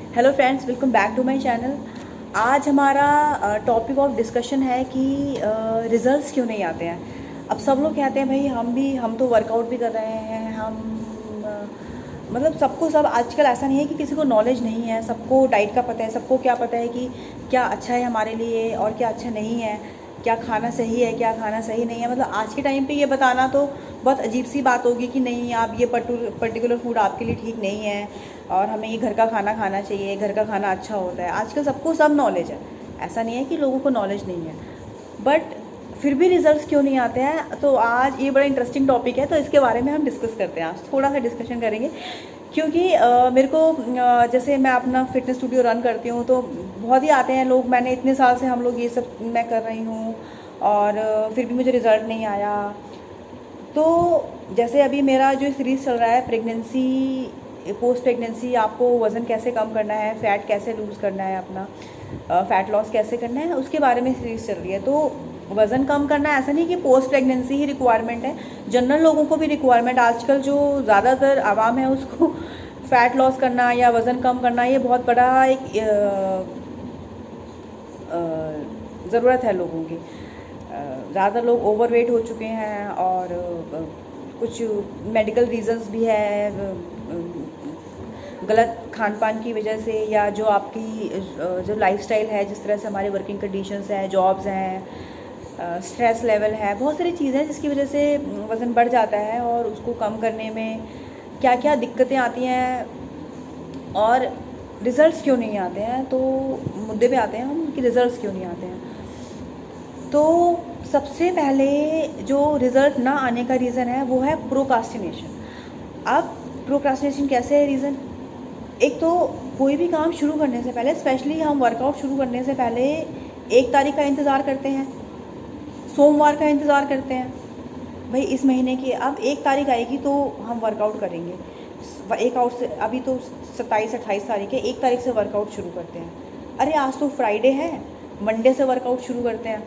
Hello friends, welcome back to my channel. आज हमारा topic of discussion है कि रिजल्ट्स क्यों नहीं आते हैं। अब सब लोग कहते हैं भाई हम तो वर्कआउट भी कर रहे हैं, मतलब सबको सब आजकल ऐसा नहीं है कि किसी को नॉलेज नहीं है, सबको डाइट का पता है, सबको क्या पता है कि क्या अच्छा है हमारे लिए और क्या अच्छा नहीं है, क्या खाना सही है क्या खाना सही नहीं है। मतलब आज के टाइम पे ये बताना तो बहुत अजीब सी बात होगी कि नहीं आप ये पर्टिकुलर फूड आपके लिए ठीक नहीं है और हमें ये घर का खाना खाना चाहिए, घर का खाना अच्छा होता है। आजकल सबको सब नॉलेज है, ऐसा नहीं है कि लोगों को नॉलेज नहीं है, बट फिर भी रिजल्ट्स क्यों नहीं आते हैं। तो आज ये बड़ा इंटरेस्टिंग टॉपिक है, तो इसके बारे में हम डिस्कस करते हैं। आज थोड़ा सा डिस्कशन करेंगे क्योंकि मेरे को जैसे मैं अपना फिटनेस स्टूडियो रन करती हूँ तो बहुत ही आते हैं लोग। मैंने इतने साल से हम लोग ये सब मैं कर रही हूँ और फिर भी मुझे रिज़ल्ट नहीं आया। तो जैसे अभी मेरा जो सीरीज़ चल रहा है प्रेगनेंसी पोस्ट प्रेगनेंसी, आपको वज़न कैसे कम करना है, फ़ैट कैसे लूज़ करना है, अपना फ़ैट लॉस कैसे करना है, उसके बारे में सीरीज़ चल रही है। तो वज़न कम करना ऐसा नहीं कि पोस्ट प्रेगनेंसी ही रिक्वायरमेंट है, जनरल लोगों को भी रिक्वायरमेंट। आजकल जो ज़्यादातर आवाम है उसको फ़ैट लॉस करना या वज़न कम करना ये बहुत बड़ा एक ज़रूरत है लोगों की। ज़्यादा लोग ओवरवेट हो चुके हैं और कुछ मेडिकल रीज़न्स भी है, गलत खान पान की वजह से या जो आपकी जो लाइफस्टाइल है, जिस तरह से हमारी वर्किंग कंडीशंस हैं, जॉब्स हैं, स्ट्रेस लेवल है, बहुत सारी चीज़ें जिसकी वजह से वज़न बढ़ जाता है। और उसको कम करने में क्या क्या दिक्कतें आती हैं और रिज़ल्ट्स क्यों नहीं आते हैं। तो मुद्दे पे आते हैं हम कि रिज़ल्ट्स क्यों नहीं आते हैं। तो सबसे पहले जो रिज़ल्ट ना आने का रीज़न है वो है प्रोक्रास्टिनेशन। अब प्रोक्रास्टिनेशन कैसे है रीज़न? एक तो कोई भी काम शुरू करने से पहले, स्पेशली हम वर्कआउट शुरू करने से पहले 1 तारीख का इंतज़ार करते हैं, सोमवार का इंतज़ार करते हैं। भाई इस महीने की अब 1 तारीख आएगी तो हम वर्कआउट करेंगे। एक आउट से अभी तो 27-28 तारीख है, 1 तारीख से वर्कआउट शुरू करते हैं। अरे आज तो फ्राइडे है, मंडे से वर्कआउट शुरू करते हैं।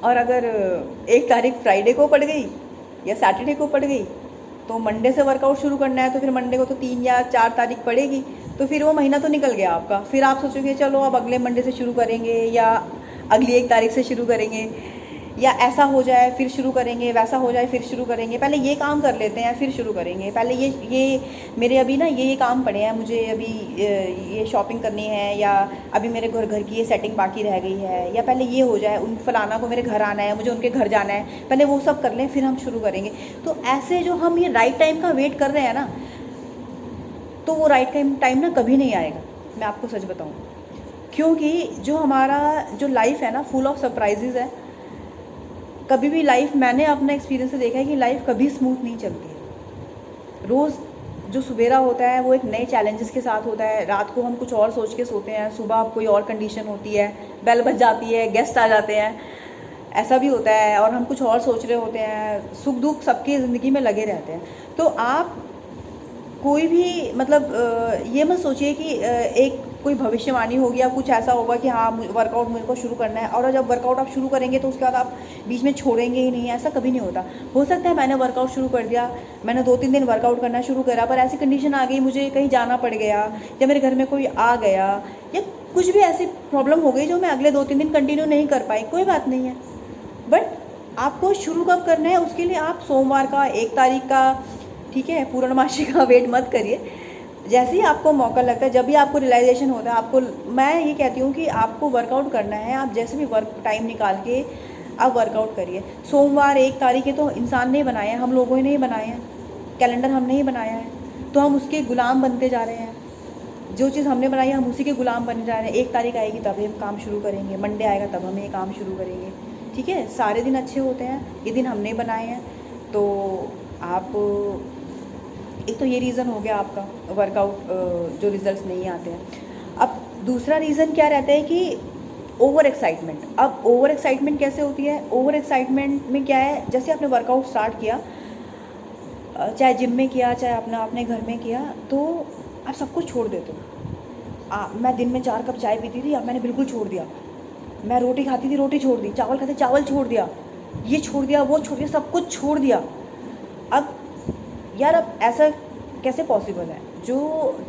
और अगर 1 तारीख फ्राइडे को पड़ गई या सैटरडे को पड़ गई तो मंडे से वर्कआउट शुरू करना है, तो फिर मंडे को तो 3 या 4 तारीख पड़ेगी, तो फिर वो महीना तो निकल गया आपका। फिर आप सोचोगे चलो अब अगले मंडे से शुरू करेंगे या अगली 1 तारीख से शुरू करेंगे, या ऐसा हो जाए फिर शुरू करेंगे, वैसा हो जाए फिर शुरू करेंगे। पहले ये काम कर लेते हैं फिर शुरू करेंगे। पहले ये मेरे अभी ना ये काम पड़े हैं, मुझे अभी ये शॉपिंग करनी है, या अभी मेरे घर की ये सेटिंग बाकी रह गई है, या पहले ये हो जाए, उन फलाना को मेरे घर आना है, मुझे उनके घर जाना है, पहले वो सब कर लें फिर हम शुरू करेंगे। तो ऐसे जो हम ये राइट टाइम का वेट कर रहे हैं ना, तो वो राइट टाइम ना कभी नहीं आएगा, मैं आपको सच बताऊँ। क्योंकि जो हमारा जो लाइफ है ना फुल ऑफ सरप्राइजेज़ है। कभी भी लाइफ, मैंने अपना एक्सपीरियंस से देखा है कि लाइफ कभी स्मूथ नहीं चलती है। रोज़ जो सवेरा होता है वो एक नए चैलेंजेस के साथ होता है। रात को हम कुछ और सोच के सोते हैं, सुबह कोई और कंडीशन होती है, बेल बज जाती है, गेस्ट आ जाते हैं, ऐसा भी होता है, और हम कुछ और सोच रहे होते हैं। सुख दुख सबकी ज़िंदगी में लगे रहते हैं। तो आप कोई भी मतलब ये मत सोचिए कि एक कोई भविष्यवाणी होगी या कुछ ऐसा होगा कि हाँ वर्कआउट मेरे को शुरू करना है, और जब वर्कआउट आप शुरू करेंगे तो उसके बाद आप बीच में छोड़ेंगे ही नहीं, ऐसा कभी नहीं होता। हो सकता है मैंने वर्कआउट शुरू कर दिया, मैंने 2-3 दिन वर्कआउट करना शुरू करा, पर ऐसी कंडीशन आ गई, मुझे कहीं जाना पड़ गया, या मेरे घर में कोई आ गया, या कुछ भी ऐसी प्रॉब्लम हो गई जो मैं अगले 2-3 दिन कंटिन्यू नहीं कर पाई। कोई बात नहीं है, बट आपको शुरू कब करना है उसके लिए आप सोमवार का 1 तारीख का, ठीक है, पूर्णमासी का वेट मत करिए। जैसे ही आपको मौका लगता है, जब भी आपको रियलाइजेशन होता है, आपको, मैं ये कहती हूँ कि आपको वर्कआउट करना है, आप जैसे भी वर्क टाइम निकाल के आप वर्कआउट करिए। सोमवार 1 तारीख है तो इंसान नहीं बनाए हैं, हम लोगों ने नहीं बनाए हैं, कैलेंडर हमने ही बनाया है, तो हम उसके गुलाम बनते जा रहे हैं। जो चीज़ हमने बनाई है हम उसी के गुलाम बन जा रहे हैं। 1 तारीख आएगी तब हम काम शुरू करेंगे, मंडे आएगा तब हम ये काम शुरू करेंगे, ठीक है। सारे दिन अच्छे होते हैं, ये दिन हमने बनाए हैं। तो आप, एक तो ये रीज़न हो गया आपका वर्कआउट जो रिज़ल्ट्स नहीं आते हैं। अब दूसरा रीज़न क्या रहता है कि ओवर एक्साइटमेंट। अब ओवर एक्साइटमेंट कैसे होती है? ओवर एक्साइटमेंट में क्या है, जैसे आपने वर्कआउट स्टार्ट किया, चाहे जिम में किया चाहे अपने घर में किया, तो आप सब कुछ छोड़ देते हो। मैं दिन में 4 कप चाय पीती थी, अब मैंने बिल्कुल छोड़ दिया। मैं रोटी खाती थी, रोटी छोड़ दी, चावल खाते चावल छोड़ दिया, ये छोड़ दिया, वो छोड़ दिया, सब कुछ छोड़ दिया। अब यार अब ऐसा कैसे पॉसिबल है? जो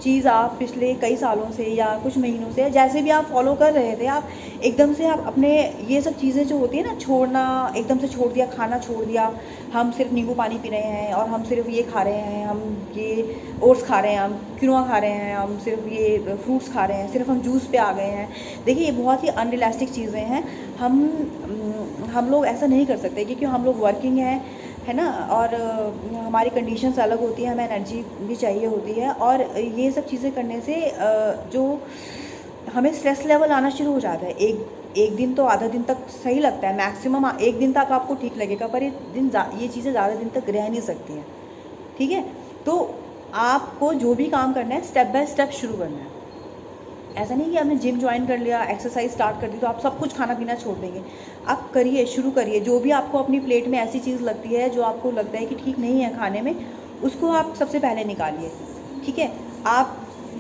चीज़ आप पिछले कई सालों से या कुछ महीनों से जैसे भी आप फॉलो कर रहे थे, आप एकदम से आप अपने ये सब चीज़ें जो होती है ना, छोड़ना, एकदम से छोड़ दिया, खाना छोड़ दिया, हम सिर्फ नींबू पानी पी रहे हैं और हम सिर्फ ये खा रहे हैं, हम ये ओट्स खा रहे हैं, हम क्विनोआ खा रहे हैं, हम सिर्फ ये फ्रूट्स खा रहे हैं, सिर्फ हम जूस पे आ गए हैं। देखिए ये बहुत ही अनरियलिस्टिक चीज़ें हैं। हम लोग ऐसा नहीं कर सकते क्योंकि हम लोग वर्किंग हैं, है ना, और हमारी कंडीशंस अलग होती है, हमें एनर्जी भी चाहिए होती है, और ये सब चीज़ें करने से जो हमें स्ट्रेस लेवल आना शुरू हो जाता है। एक दिन तो आधा दिन तक सही लगता है, मैक्सिमम एक दिन तक आपको ठीक लगेगा, पर ये चीज़ें ज़्यादा दिन तक रह नहीं सकती हैं, ठीक है? तो आपको जो भी काम करना है स्टेप बाय स्टेप शुरू करना है। ऐसा नहीं कि आपने जिम ज्वाइन कर लिया, एक्सरसाइज स्टार्ट कर दी तो आप सब कुछ खाना पीना छोड़ देंगे। आप करिए, शुरू करिए। जो भी आपको अपनी प्लेट में ऐसी चीज़ लगती है जो आपको लगता है कि ठीक नहीं है खाने में, उसको आप सबसे पहले निकालिए, ठीक है?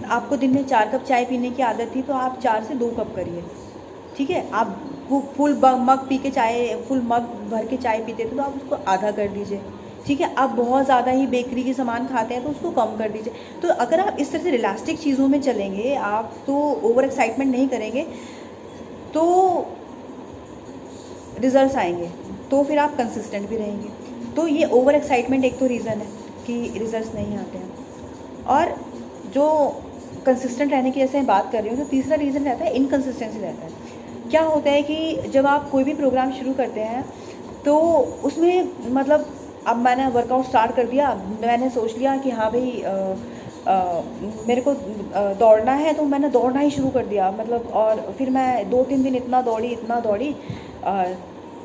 आपको दिन में 4 कप चाय पीने की आदत थी तो आप 4 से 2 कप करिए, ठीक है? आप फुल मग पी के चाय, फुल मग भर के चाय पीते थे तो आप उसको आधा कर दीजिए, ठीक है? आप बहुत ज़्यादा ही बेकरी के सामान खाते हैं तो उसको कम कर दीजिए। तो अगर आप इस तरह से रिलैक्स्टिक चीज़ों में चलेंगे, आप तो ओवर एक्साइटमेंट नहीं करेंगे, तो रिजल्ट्स आएंगे, तो फिर आप कंसिस्टेंट भी रहेंगे। तो ये ओवर एक्साइटमेंट एक तो रीज़न है कि रिजल्ट्स नहीं आते हैं। और जो कंसिस्टेंट रहने की जैसे मैं बात कर रही हूँ, तो तीसरा रीज़न रहता है इनकंसिस्टेंसी रहता है। क्या होता है कि जब आप कोई भी प्रोग्राम शुरू करते हैं तो उसमें मतलब अब मैंने वर्कआउट स्टार्ट कर दिया, मैंने सोच लिया कि हाँ भाई मेरे को दौड़ना है, तो मैंने दौड़ना ही शुरू कर दिया, मतलब। और फिर मैं 2-3 दिन इतना दौड़ी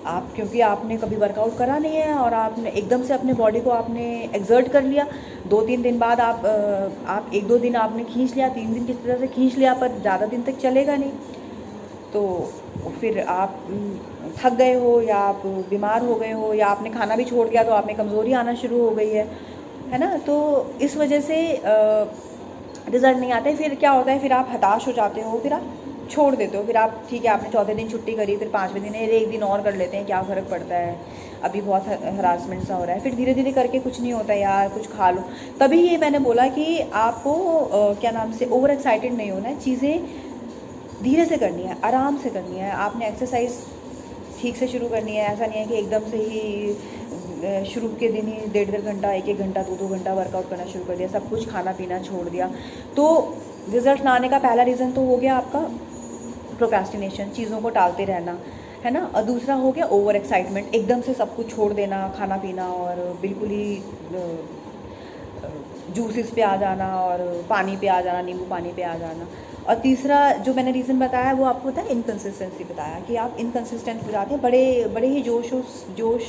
आप, क्योंकि आपने कभी वर्कआउट करा नहीं है और आपने एकदम से अपने बॉडी को आपने एक्सर्ट कर लिया। 2-3 दिन बाद आप 1-2 दिन आपने खींच लिया, 3 दिन किस तरह से खींच लिया, पर ज़्यादा दिन तक चलेगा नहीं। तो फिर आप थक गए हो, या आप बीमार हो गए हो, या आपने खाना भी छोड़ दिया तो आप में कमज़ोरी आना शुरू हो गई है ना? तो इस वजह से रिज़ल्ट नहीं आते। फिर क्या होता है, फिर आप हताश हो जाते हो, फिर आप छोड़ देते हो। फिर आप, ठीक है, आपने चौथे दिन छुट्टी करी, फिर 5वें दिन एक दिन और कर लेते हैं, क्या फ़र्क पड़ता है, अभी बहुत हरासमेंट सा हो रहा है। फिर धीरे धीरे करके कुछ नहीं होता यार, कुछ खा लो। तभी ये मैंने बोला कि आपको क्या नाम से ओवर एक्साइटेड नहीं होना है, चीज़ें धीरे से करनी है, आराम से करनी है। आपने एक्सरसाइज ठीक से शुरू करनी है, ऐसा नहीं है कि एकदम से ही शुरू के दिन ही 1.5 घंटा, 1-1 घंटा, 2-2 घंटा वर्कआउट करना शुरू कर दिया, सब कुछ खाना पीना छोड़ दिया। तो रिज़ल्ट ना आने का पहला रीज़न तो हो गया आपका प्रोक्रास्टिनेशन, चीज़ों को टालते रहना, है ना? और दूसरा हो गया ओवर एक्साइटमेंट, एकदम से सब कुछ छोड़ देना, खाना पीना, और बिल्कुल ही जूसेस पे आ जाना और पानी पे आ जाना, नींबू पानी पे आ जाना। और तीसरा जो मैंने रीज़न बताया वो आपको बताया इनकंसिस्टेंसी, बताया कि आप इनकंसिस्टेंट हो जाते हैं, बड़े ही जोश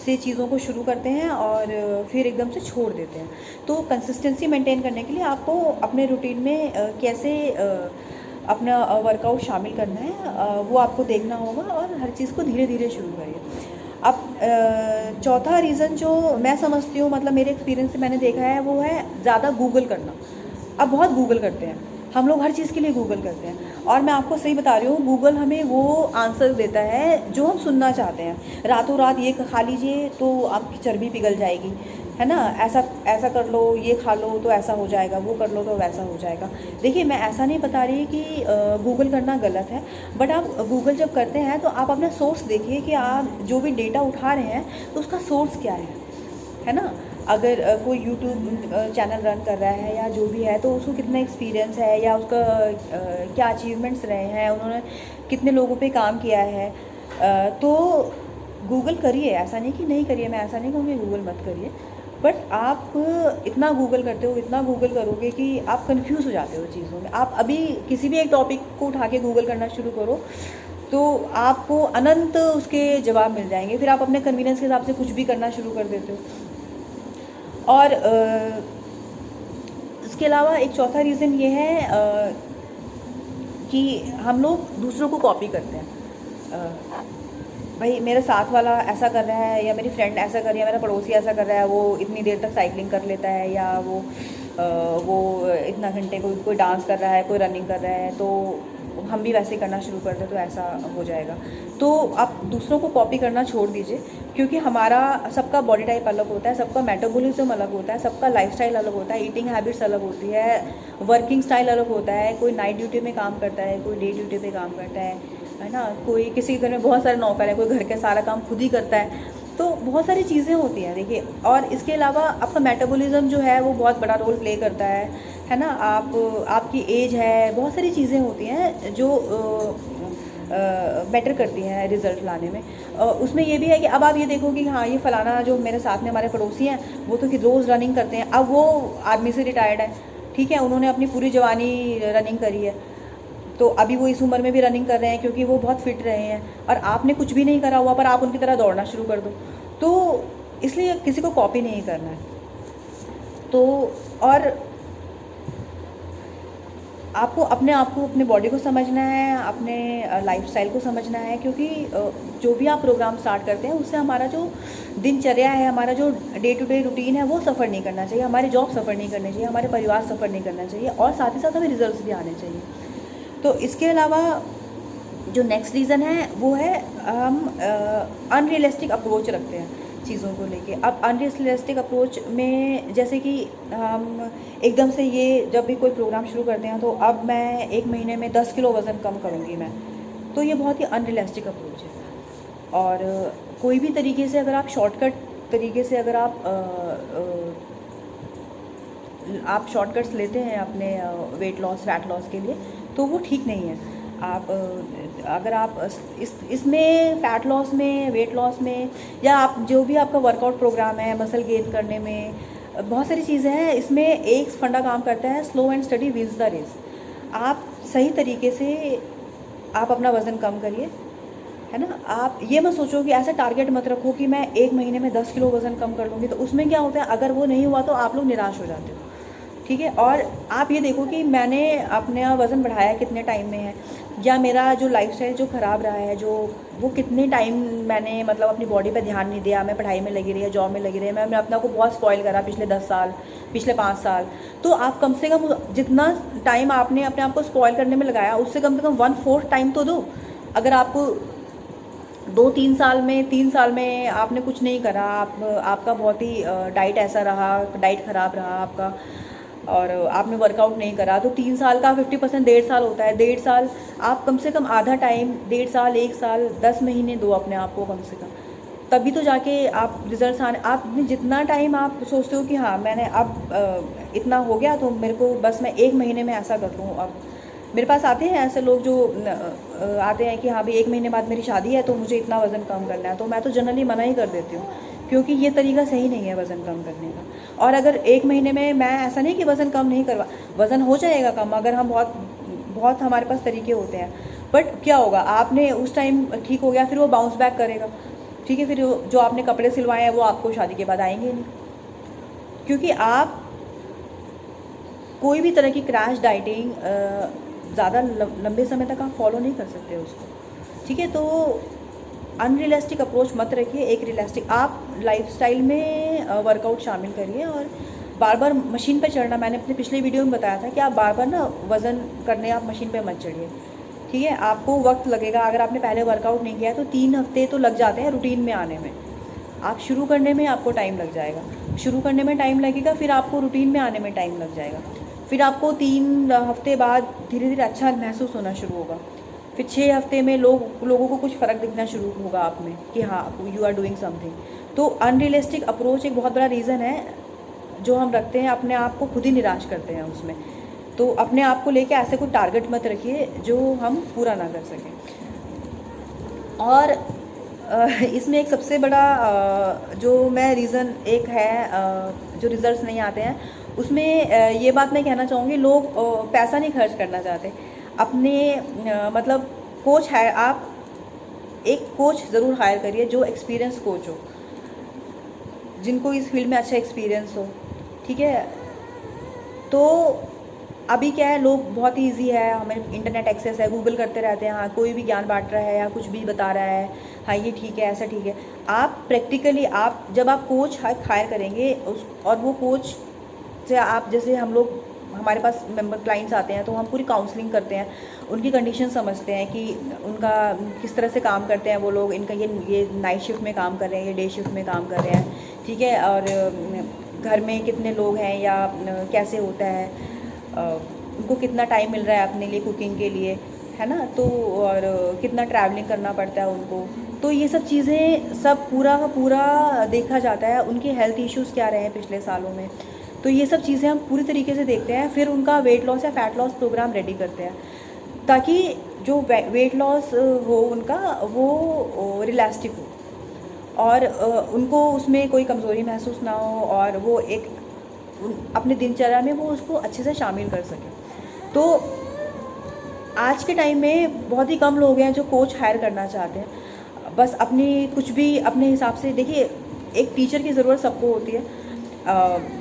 से चीज़ों को शुरू करते हैं और फिर एकदम से छोड़ देते हैं। तो कंसिस्टेंसी मेंटेन करने के लिए आपको अपने रूटीन में कैसे अपना वर्कआउट शामिल करना है वो आपको देखना होगा, और हर चीज़ को धीरे धीरे शुरू करिए। अब चौथा रीज़न जो मैं समझती हूँ, मतलब मेरे एक्सपीरियंस से मैंने देखा है, वो है ज़्यादा गूगल करना। अब बहुत गूगल करते हैं हम लोग, हर चीज़ के लिए गूगल करते हैं, और मैं आपको सही बता रही हूँ, गूगल हमें वो आंसर देता है जो हम सुनना चाहते हैं। रातों रात ये खा लीजिए तो आपकी चर्बी पिघल जाएगी, है ना, ऐसा कर लो, ये खा लो तो ऐसा हो जाएगा, वो कर लो तो वैसा हो जाएगा। देखिए मैं ऐसा नहीं बता रही कि गूगल करना गलत है, बट आप गूगल जब करते हैं तो आप अपना सोर्स देखिए कि आप जो भी डेटा उठा रहे हैं तो उसका सोर्स क्या है ना? अगर कोई यूट्यूब चैनल रन कर रहा है या जो भी है, तो उसको कितना एक्सपीरियंस है, या उसका क्या अचीवमेंट्स रहे हैं, उन्होंने कितने लोगों पे काम किया है, तो गूगल करिए। ऐसा नहीं कि नहीं करिए, मैं ऐसा नहीं कहूँगी गूगल मत करिए, बट आप इतना गूगल करते हो, इतना गूगल करोगे कि आप कंफ्यूज हो जाते हो चीज़ों में। आप अभी किसी भी एक टॉपिक को उठा के गूगल करना शुरू करो तो आपको अनंत उसके जवाब मिल जाएंगे, फिर आप अपने कन्वीनियंस के हिसाब से कुछ भी करना शुरू कर देते हो। और इसके अलावा एक चौथा रीज़न ये है कि हम लोग दूसरों को कॉपी करते हैं। भाई मेरे साथ वाला ऐसा कर रहा है, या मेरी फ्रेंड ऐसा कर रही है, मेरा पड़ोसी ऐसा कर रहा है, वो इतनी देर तक साइकिलिंग कर लेता है, या वो इतना घंटे कोई डांस कर रहा है, कोई रनिंग कर रहा है, तो हम भी वैसे करना शुरू कर दें तो ऐसा हो जाएगा। तो आप दूसरों को कॉपी करना छोड़ दीजिए, क्योंकि हमारा सबका बॉडी टाइप अलग होता है, सबका मेटाबॉलिज्म अलग होता है, सबका लाइफस्टाइल अलग होता है, ईटिंग हैबिट्स अलग होती है, वर्किंग स्टाइल अलग होता है। कोई नाइट ड्यूटी में काम करता है, कोई डे ड्यूटी पे काम करता है ना। कोई किसी के घर में बहुत सारे नौकर है, कोई घर का सारा काम खुद ही करता है। तो बहुत सारी चीज़ें होती हैं देखिए। और इसके अलावा आपका मेटाबॉलिज्म जो है वो बहुत बड़ा रोल प्ले करता है ना। आपकी एज है, बहुत सारी चीज़ें होती हैं जो बेटर करती हैं रिज़ल्ट लाने में। उसमें ये भी है कि अब आप ये देखो कि हाँ, ये फ़लाना जो मेरे साथ में हमारे पड़ोसी हैं वो तो कि रोज़ रनिंग करते हैं। अब वो आर्मी से रिटायर्ड है, ठीक है, उन्होंने अपनी पूरी जवानी रनिंग करी है, तो अभी वो इस उम्र में भी रनिंग कर रहे हैं क्योंकि वो बहुत फिट रहे हैं। और आपने कुछ भी नहीं करा हुआ पर आप उनकी तरह दौड़ना शुरू कर दो, तो इसलिए किसी को कॉपी नहीं करना है। तो और आपको अपने आप को, अपने बॉडी को समझना है, अपने लाइफस्टाइल को समझना है, क्योंकि जो भी आप प्रोग्राम स्टार्ट करते हैं उससे हमारा जो दिनचर्या है, हमारा जो डे टू डे रूटीन है वो सफ़र नहीं करना चाहिए, हमारी जॉब सफ़र नहीं करनी चाहिए, हमारे परिवार सफ़र नहीं करना चाहिए, और साथ ही साथ हमें रिजल्ट्स भी आने चाहिए। तो इसके अलावा जो नेक्स्ट रीज़न है वो है हम अनरियलिस्टिक अप्रोच रखते हैं चीज़ों को लेके। अब अनरियलिस्टिक अप्रोच में जैसे कि हम एकदम से ये जब भी कोई प्रोग्राम शुरू करते हैं तो अब मैं 1 महीने में 10 किलो वज़न कम करूँगी मैं, तो ये बहुत ही अनरियलिस्टिक अप्रोच है। और कोई भी तरीके से अगर आप शॉर्टकट तरीके से अगर आप शॉर्टकट्स लेते हैं अपने वेट लॉस, फैट लॉस के लिए, तो वो ठीक नहीं है। अगर आप इसमें फ़ैट लॉस में, वेट लॉस में, या आप जो भी आपका वर्कआउट प्रोग्राम है मसल गेन करने में, बहुत सारी चीज़ें हैं, इसमें एक फंडा काम करता है, slow and steady wins the race. आप सही तरीके से आप अपना वज़न कम करिए, है ना। आप ये मत सोचो कि ऐसा टारगेट मत रखो कि मैं 1 महीने में 10 किलो वज़न कम कर लूँगी, तो उसमें क्या होता है, अगर वो नहीं हुआ तो आप लोग निराश हो जाते हो, ठीक है। और आप ये देखो कि मैंने अपना वज़न बढ़ाया कितने टाइम में है, या मेरा जो लाइफस्टाइल जो ख़राब रहा है, जो वो कितने टाइम मैंने मतलब अपनी बॉडी पे ध्यान नहीं दिया, मैं पढ़ाई में लगी रही है, जॉब में लगी रही है, मैंने अपना को बहुत स्पॉइल करा पिछले 10 साल, पिछले 5 साल। तो आप कम से कम जितना टाइम आपने अपने आप को स्पॉइल करने में लगाया उससे कम से कम 1/4 टाइम तो दो। अगर आपको 2-3 साल में, 3 साल में आपने कुछ नहीं करा, आपका बहुत ही डाइट ऐसा रहा, डाइट ख़राब रहा आपका, और आपने वर्कआउट नहीं करा, तो 3 साल का 50% 1.5 साल होता है। 1.5 साल आप कम से कम आधा टाइम, 1.5 साल, 1 साल, 10 महीने दो अपने आप को कम से कम, तभी तो जाके आप रिजल्ट्स आने। आपने जितना टाइम आप सोचते हो कि हाँ मैंने अब इतना हो गया तो मेरे को बस मैं 1 महीने में ऐसा कर लूँ। अब मेरे पास आते हैं ऐसे लोग जो आते हैं कि हाँ भाई 1 महीने बाद मेरी शादी है तो मुझे इतना वज़न कम करना है, तो मैं तो जनरली मना ही कर देती हूँ, क्योंकि ये तरीका सही नहीं है वज़न कम करने का। और अगर 1 महीने में, मैं ऐसा नहीं कि वज़न कम नहीं करवा, वज़न हो जाएगा कम अगर हम बहुत हमारे पास तरीके होते हैं। बट क्या होगा, आपने उस टाइम ठीक हो गया, फिर वो बाउंस बैक करेगा, ठीक है। फिर जो आपने कपड़े सिलवाए हैं वो आपको शादी के बाद आएंगे नहीं, क्योंकि आप कोई भी तरह की क्रैश डाइटिंग ज़्यादा लंबे समय तक आप फॉलो नहीं कर सकते उसको, ठीक है। तो अनरियलिस्टिक अप्रोच मत रखिए, एक रियलिस्टिक आप लाइफस्टाइल में वर्कआउट शामिल करिए। और बार बार मशीन पे चढ़ना, मैंने अपने पिछले वीडियो में बताया था कि आप बार बार ना वज़न करने आप मशीन पे मत चढ़िए, ठीक है। आपको वक्त लगेगा, अगर आपने पहले वर्कआउट नहीं किया है तो 3 हफ्ते तो लग जाते हैं रूटीन में आने में। आप शुरू करने में आपको टाइम लग जाएगा, शुरू करने में टाइम लगेगा, फिर आपको रूटीन में आने में टाइम लग जाएगा, फिर आपको 3 हफ्ते बाद धीरे धीरे अच्छा महसूस होना शुरू होगा, फिर 6 हफ्ते में लोगों को कुछ फ़र्क दिखना शुरू होगा आप में कि हाँ यू आर डूइंग समथिंग। तो अनरियलिस्टिक अप्रोच एक बहुत बड़ा रीज़न है जो हम रखते हैं, अपने आप को खुद ही निराश करते हैं उसमें। तो अपने आप को लेके ऐसे कोई टारगेट मत रखिए जो हम पूरा ना कर सकें। और इसमें एक सबसे बड़ा जो मैं रीज़न एक है जो रिज़ल्ट्स नहीं आते हैं, उसमें ये बात मैं कहना चाहूँगी, लोग पैसा नहीं खर्च करना चाहते अपने मतलब कोच है, आप एक कोच ज़रूर हायर करिए जो एक्सपीरियंस कोच हो, जिनको इस फील्ड में अच्छा एक्सपीरियंस हो, ठीक है। तो अभी क्या है, लोग बहुत ईजी है, हमें इंटरनेट एक्सेस है, गूगल करते रहते हैं, हाँ कोई भी ज्ञान बांट रहा है या कुछ भी बता रहा है, हाँ ये ठीक है, ऐसा ठीक है। आप प्रैक्टिकली जब आप कोच हायर करेंगे और वो कोच से आप, जैसे हमारे पास मेंबर क्लाइंट्स आते हैं तो हम पूरी काउंसलिंग करते हैं, उनकी कंडीशन समझते हैं कि उनका किस तरह से काम करते हैं वो लोग, इनका ये नाइट शिफ्ट में काम कर रहे हैं, ये डे शिफ्ट में काम कर रहे हैं, ठीक है, और घर में कितने लोग हैं या कैसे होता है, उनको कितना टाइम मिल रहा है अपने लिए कुकिंग के लिए, है ना, तो और कितना ट्रैवलिंग करना पड़ता है उनको, तो ये सब चीज़ें सब पूरा का पूरा देखा जाता है। उनके हेल्थ इश्यूज़ क्या रहे हैं पिछले सालों में, तो ये सब चीज़ें हम पूरी तरीके से देखते हैं। फिर उनका वेट लॉस या फैट लॉस प्रोग्राम रेडी करते हैं ताकि जो वेट लॉस हो उनका वो रिलैस्टिक हो और उनको उसमें कोई कमज़ोरी महसूस ना हो और वो एक अपने दिनचर्या में वो उसको अच्छे से शामिल कर सकें। तो आज के टाइम में बहुत ही कम लोग हैं जो कोच हायर करना चाहते हैं, बस अपनी कुछ भी अपने हिसाब से। देखिए, एक टीचर की ज़रूरत सबको होती है।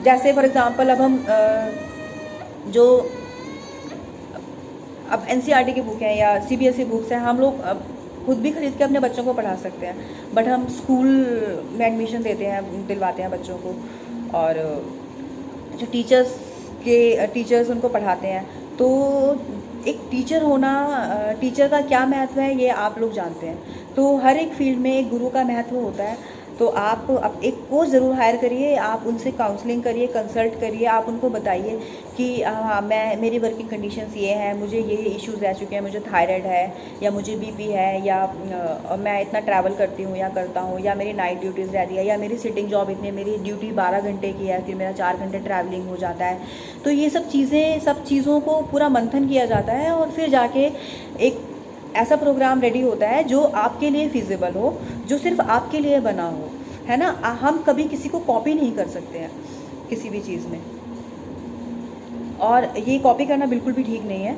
जैसे फॉर एग्ज़ाम्पल अब हम जो अब एनसीईआरटी की बुक हैं या सीबीएसई बुक्स हैं, हम लोग खुद भी खरीद के अपने बच्चों को पढ़ा सकते हैं, बट हम स्कूल में एडमिशन देते हैं, दिलवाते हैं बच्चों को, और जो टीचर्स उनको पढ़ाते हैं। तो एक टीचर होना, टीचर का क्या महत्व है ये आप लोग जानते हैं। तो हर एक फील्ड में एक गुरु का महत्व होता है। तो आप एक कोच ज़रूर हायर करिए, आप उनसे काउंसलिंग करिए, कंसल्ट करिए, आप उनको बताइए कि हाँ मेरी वर्किंग कंडीशंस ये हैं, मुझे ये इश्यूज़ रह चुके हैं, मुझे थायराइड है या मुझे बीपी है या मैं इतना ट्रैवल करती हूँ या करता हूँ, या मेरी नाइट ड्यूटीज़ रहती है, या मेरी सिटिंग जॉब इतनी, मेरी ड्यूटी 12 घंटे की है, फिर मेरा 4 घंटे ट्रैवलिंग हो जाता है। तो ये सब चीज़ों को पूरा मंथन किया जाता है और फिर जाके एक ऐसा प्रोग्राम रेडी होता है जो आपके लिए फिजिबल हो, जो सिर्फ आपके लिए बना हो, है ना। हम कभी किसी को कॉपी नहीं कर सकते हैं किसी भी चीज़ में, और ये कॉपी करना बिल्कुल भी ठीक नहीं है।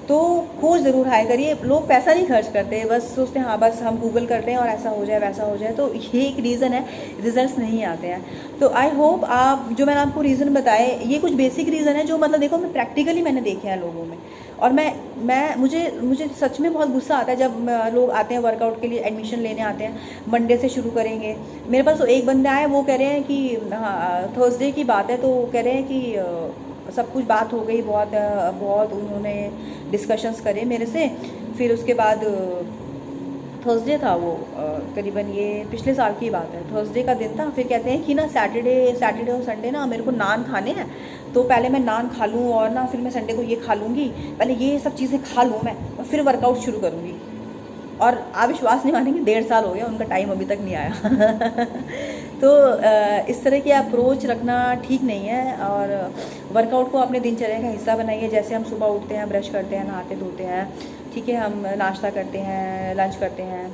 तो कोच ज़रूर हायर करिए। लोग पैसा नहीं खर्च करते, बस सोचते हैं हाँ बस हम गूगल करते हैं और ऐसा हो जाए वैसा हो जाए, तो ये एक रीज़न है, रिजल्ट्स नहीं आते हैं। तो आई होप आप जो मैंने आपको रीज़न बताए ये कुछ बेसिक रीज़न है जो मतलब देखो मैं प्रैक्टिकली मैंने देखे हैं लोगों में। और मुझे सच में बहुत गुस्सा आता है जब लोग आते हैं वर्कआउट के लिए, एडमिशन लेने आते हैं, मंडे से शुरू करेंगे। मेरे पास तो एक बंदा आए, वो कह रहे हैं कि हाँ थर्सडे की बात है, तो कह रहे हैं कि सब कुछ बात हो गई, बहुत उन्होंने डिस्कशंस करे मेरे से। फिर उसके बाद थर्सडे था वो, करीबन ये पिछले साल की बात है, थर्सडे का दिन था। फिर कहते हैं कि ना सैटरडे और संडे ना मेरे को नान खाने हैं, तो पहले मैं नान खा लूँ और ना फिर मैं संडे को ये खा लूँगी, पहले ये सब चीज़ें खा लूँ मैं और फिर वर्कआउट शुरू करूँगी। और आप विश्वास नहीं मानेंगे, 1.5 साल हो गया, उनका टाइम अभी तक नहीं आया। तो इस तरह की अप्रोच रखना ठीक नहीं है। और वर्कआउट को अपने दिनचर्या का हिस्सा बनाइए। जैसे हम सुबह उठते हैं, ब्रश करते हैं, नहाते धोते हैं, ठीक है, हम नाश्ता करते हैं, लंच करते हैं,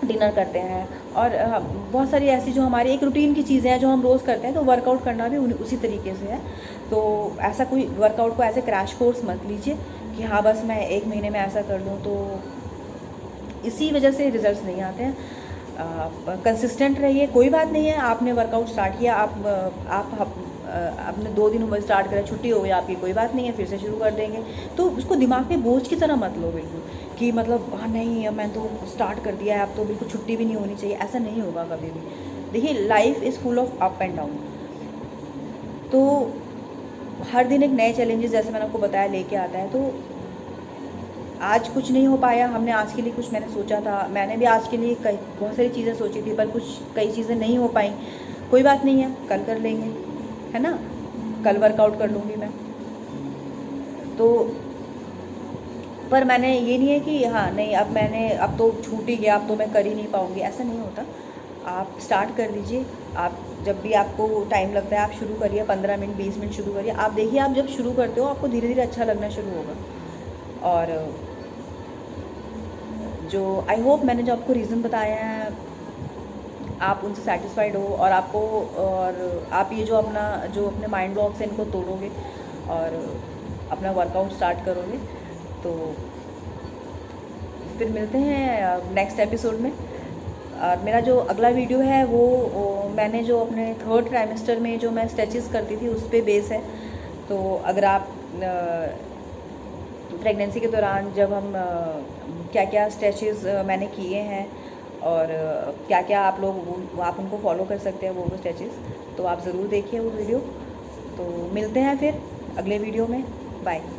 डिनर करते हैं, और बहुत सारी ऐसी जो हमारी एक रूटीन की चीज़ें हैं जो हम रोज़ करते हैं। तो वर्कआउट करना भी उसी तरीके से है। तो ऐसा कोई वर्कआउट को ऐसे क्रैश कोर्स मत लीजिए कि हाँ बस मैं 1 महीने में ऐसा कर लूँ, तो इसी वजह से रिजल्ट्स नहीं आते हैं। कंसिस्टेंट रहिए। कोई बात नहीं है, आपने वर्कआउट स्टार्ट किया, आप आपने 2 दिन हुए स्टार्ट करा, छुट्टी हो गई आपकी, कोई बात नहीं है, फिर से शुरू कर देंगे। तो उसको दिमाग में बोझ की तरह मत लो बिल्कुल कि मतलब हाँ नहीं अब मैं तो स्टार्ट कर दिया है, अब तो बिल्कुल छुट्टी भी नहीं होनी चाहिए। ऐसा नहीं होगा कभी भी। देखिए, life is full of up and down. तो हर दिन एक नए चैलेंजेस, जैसे मैंने आपको बताया, लेके आता है। तो आज कुछ नहीं हो पाया, हमने आज के लिए कुछ मैंने सोचा था, मैंने भी आज के लिए बहुत सारी चीज़ें सोची थी, पर कई चीज़ें नहीं हो पाई। कोई बात नहीं है, कल कर लेंगे, है ना, कल वर्कआउट कर लूँगी मैं। तो पर मैंने ये नहीं है कि हाँ नहीं अब तो छूट ही गया, अब तो मैं कर ही नहीं पाऊँगी, ऐसा नहीं होता। आप स्टार्ट कर दीजिए। आप जब भी आपको टाइम लगता है आप शुरू करिए, 15 मिनट 20 मिनट शुरू करिए। आप देखिए, आप जब शुरू करते हो आपको धीरे धीरे अच्छा लगना शुरू होगा। और जो आई होप मैंने जो आपको रीज़न बताया है आप उनसे सेटिस्फाइड हो, और आप ये जो अपने माइंड ब्लॉक्स हैं इनको तोड़ोगे और अपना वर्कआउट स्टार्ट करोगे। तो फिर मिलते हैं नेक्स्ट एपिसोड में। और मेरा जो अगला वीडियो है वो मैंने जो अपने 3rd ट्राइमेस्टर में जो मैं स्ट्रेचेस करती थी उस पर बेस है। तो अगर आप प्रेगनेंसी के दौरान जब हम क्या क्या स्ट्रेचेस मैंने किए हैं और क्या क्या आप उनको फॉलो कर सकते हैं वो स्ट्रेचेस, तो आप ज़रूर देखिए वो वीडियो। तो मिलते हैं फिर अगले वीडियो में। बाय।